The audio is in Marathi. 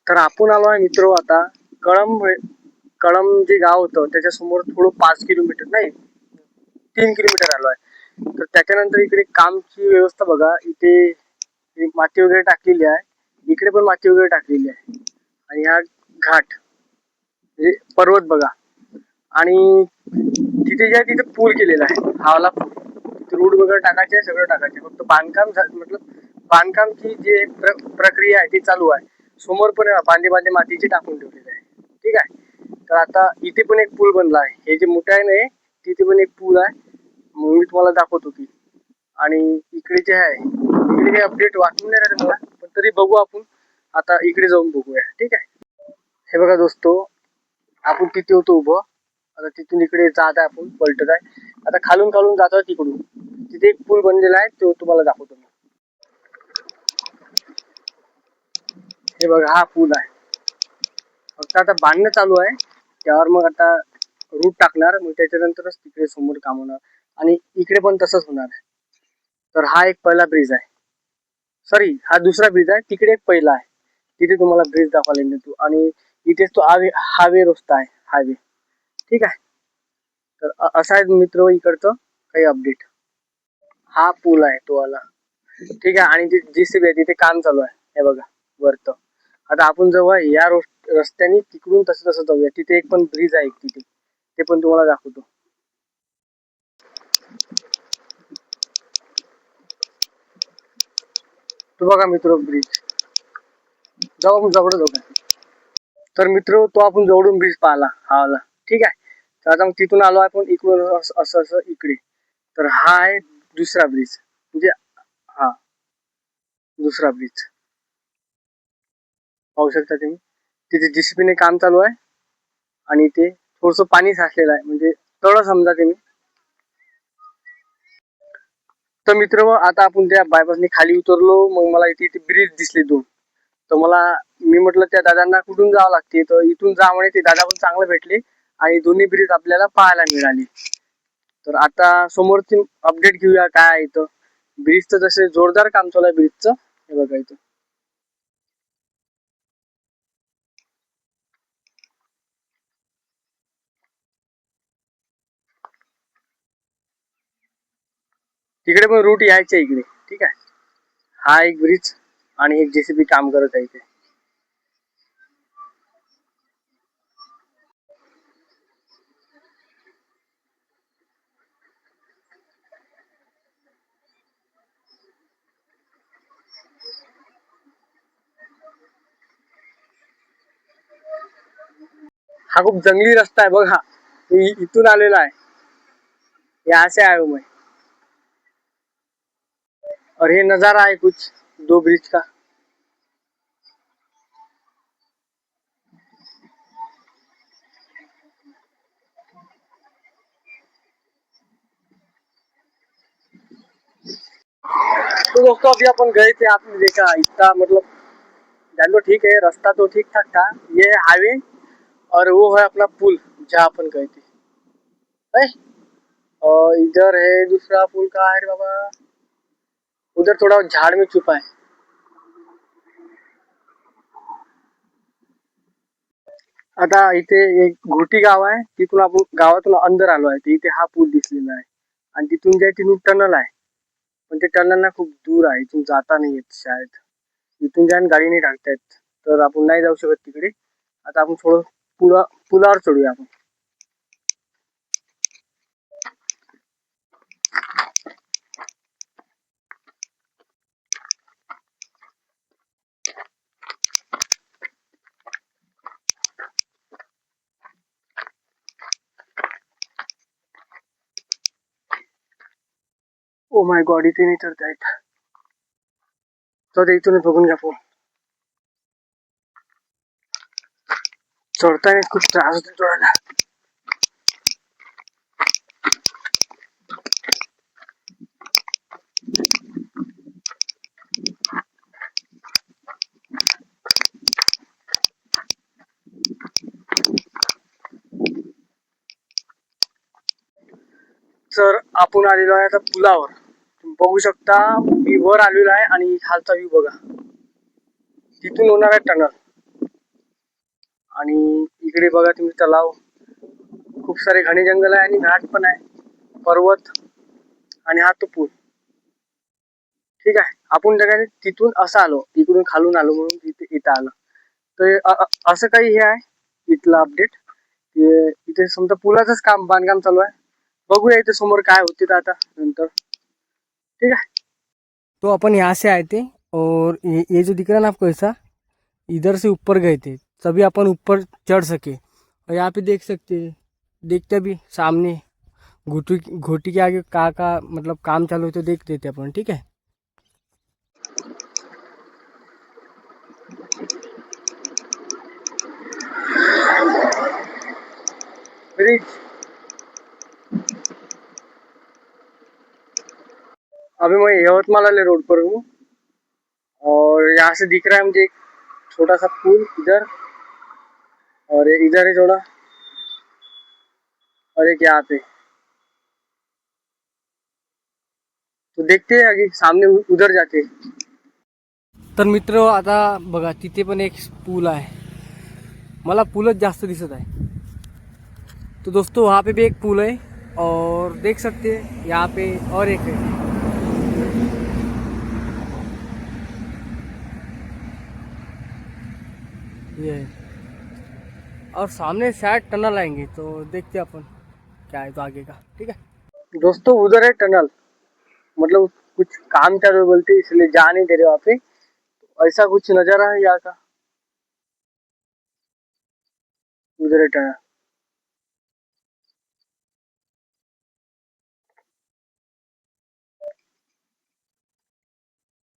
तर आपण आलो आहे मित्र आता कळंब. कळंब जे गाव होतं त्याच्या समोर थोडं 5 किलोमीटर नाही 3 किलोमीटर आलो आहे. तर त्याच्यानंतर इकडे कामची व्यवस्था बघा. इथे माती वगैरे टाकलेली आहे, इकडे पण माती वगैरे टाकलेली आहे. आणि हा घाट म्हणजे पर्वत बघा. आणि तिथे जे आहे तिथे पूल केलेला आहे, हावला पूल. तिथे रोड वगैरे टाकायचे, सगळं टाकायचे. फक्त बांधकाम मतलब बांधकामची जी प्रक्रिया आहे ती चालू आहे. समोर पण बांधे बांधे मातीचे टाकून ठेवलेले आहे. ठीक आहे. तर आता इथे पण एक पूल बनला आहे. हे जे मोठं आहे ना तिथे पण एक पूल आहे. मग मी तुम्हाला दाखवतो की. आणि इकडे जे आहे इकडे काही अपडेट वाटून नाही राहिले मला, पण तरी बघू आपण. आता इकडे जाऊन बघूया. ठीक आहे. हे बघा दोस्तो, आपण तिथे होतो उभं. आता तिथून इकडे जात आहे, आपण पलटत आहे. आता खालून खालून जातो तिकडून. तिथे एक पूल बनलेला आहे, तो तुम्हाला दाखवतो मी. हे बघा हा पूल आहे. फक्त आता बांधणं चालू आहे, त्यावर मग आता रूट टाकणार, मग त्याच्यानंतरच तिकडे समोर काम होणार. आणि इकडे पण तसंच होणार आहे. तर हा एक पहिला ब्रिज आहे, सॉरी हा दुसरा ब्रिज आहे. तिकडे एक पहिला आहे, तिथे तुम्हाला ब्रिज दाखवायला नेतो. आणि इथेच तो हायवे रस्ता आहे, हायवे. ठीक आहे. तर असा आहे मित्र इकडचं काही अपडेट. हा पूल आहे तो वाला. ठीक आहे. आणि JCB आहे तिथे काम चालू आहे, हे बघा वरत. आता आपण जेव्हा या रस्त्याने तिकडून तसं तसं जाऊया. तिथे एक पण ब्रिज आहे तिथे, ते पण तुम्हाला दाखवतो. तो बघा मित्र ब्रिज. जाऊ आपण जवळ जाऊ. तर मित्र तो आपण जवळून ब्रिज पाहिला हा आला. ठीक आहे. तर आता मग तिथून आलो आपण इकडून असं असं इकडे. तर हा आहे दुसरा ब्रिज, म्हणजे हा दुसरा ब्रिज पाहू शकता तुम्ही. तिथे JCB ने काम चालू आहे. आणि ते थोडस पाणी साचलेलं आहे, म्हणजे तळ समजा तुम्ही. तर मित्र आता आपण त्या बायपासने खाली उतरलो. मग मला इथे ब्रिज दिसले 2. तर मी म्हटलं त्या दादांना कुठून जावं लागते, तर इथून जा म्हणे. ते दादा पण चांगले भेटले आणि दोन्ही ब्रिज आपल्याला पाहायला मिळाली. तर आता समोरची अपडेट घेऊया काय आहे इथं. ब्रिजचं जसे जोरदार काम चालू आहे ब्रिजचं, हे बघा इथं. तिकडे पण रूट यायचे इकडे. ठीक आहे. हा एक ब्रिज आणि एक JCB काम करत आहे इथे. हा खूप जंगली रस्ता आहे बघा. इथून आलेला आहे, यहाँ से आया हूँ मैं. और ये नजारा है कुछ दो ब्रिज का. तो दोस्तों अभी अपन गए थे, आपने देखा इतना मतलब जान लो. ठीक है, रास्ता तो ठीक ठाक था. ये है हाईवे और वो है अपना पुल जहाँ अपन गए थे. और इधर है दूसरा पुल. कहाँ है रे बाबा, उधर थोड़ा झाड़ में छुपा है. आता इथे एक घोटी गाव आहे, तिथून आपण गावातून अंदर आलो आहे. इथे हा पूल दिसलेला आहे. आणि तिथून जे तिथून टनल आहे, पण ते टनल ना खूप दूर आहे, इथून जाता नाही येत शायद. इथून जाऊन गाडी नाही टाकता येत, तर आपण नाही जाऊ शकत तिकडे. आता आपण थोडं पुलावर चढूया आपण. ओ माय गॉड, इथे नाही चढता येत. तर इथूनच बघून घ्या फोन. चढताना खूप त्रास होतो चढायला. तर आपण आलेलो आहे आता पुलावर. तुम्ही बघू शकता मी वर आलेलो आहे आणि खालचा व्ह्यू बघा. तिथून होणार आहे टनल. आणि इकडे बघा तुम्ही तलाव, खूप सारे घने जंगल आहे आणि घाट पण आहे, पर्वत आणि हा तो पूल. ठीक आहे, आपण जगाने तिथून असं आलो, इकडून खालून आलो म्हणून इथं आलो. तर असं काही हे आहे इथलं अपडेट. इथे समजा पुलाचंच बांधकाम चालू आहे. बघूया इथे समोर काय होते तर आता नंतर. ठीक है, तो अपन यहाँ से आए थे और ये जो दिख रहा है ना आपको ऐसा, इधर से ऊपर गए थे तभी अपन ऊपर चढ़ सके। और यहाँ पे देख सकते हैं, देखते भी सामने घोटी घोटी के आगे का मतलब काम चालू है तो देख देते अपन। ठीक है, ब्रिज अभी मैं यवतमाल वाले रोड पर हूँ और यहाँ से दिख रहा है मुझे एक छोटा सा पुल इधर, और इधर है थोड़ा, और एक यहाँ पे। तो देखते हैं आगे सामने उधर जाते। तर मित्र आता बघा तिथे पण एक पूल आहे, मला पूलच जास्त दिसत आहे। तो दोस्तों वहाँ पे भी एक पूल है और देख सकते हैं यहाँ पे और एक है। ये है और सामने शायद टनल आएंगे तो देखते हैं अपन क्या है तो आगे का। ठीक है दोस्तों, उधर है टनल, मतलब कुछ काम चालू है बोलते इसलिए जा नहीं दे रहे वहाँ पे। ऐसा कुछ नजारा है यहाँ का, उधर है टनल।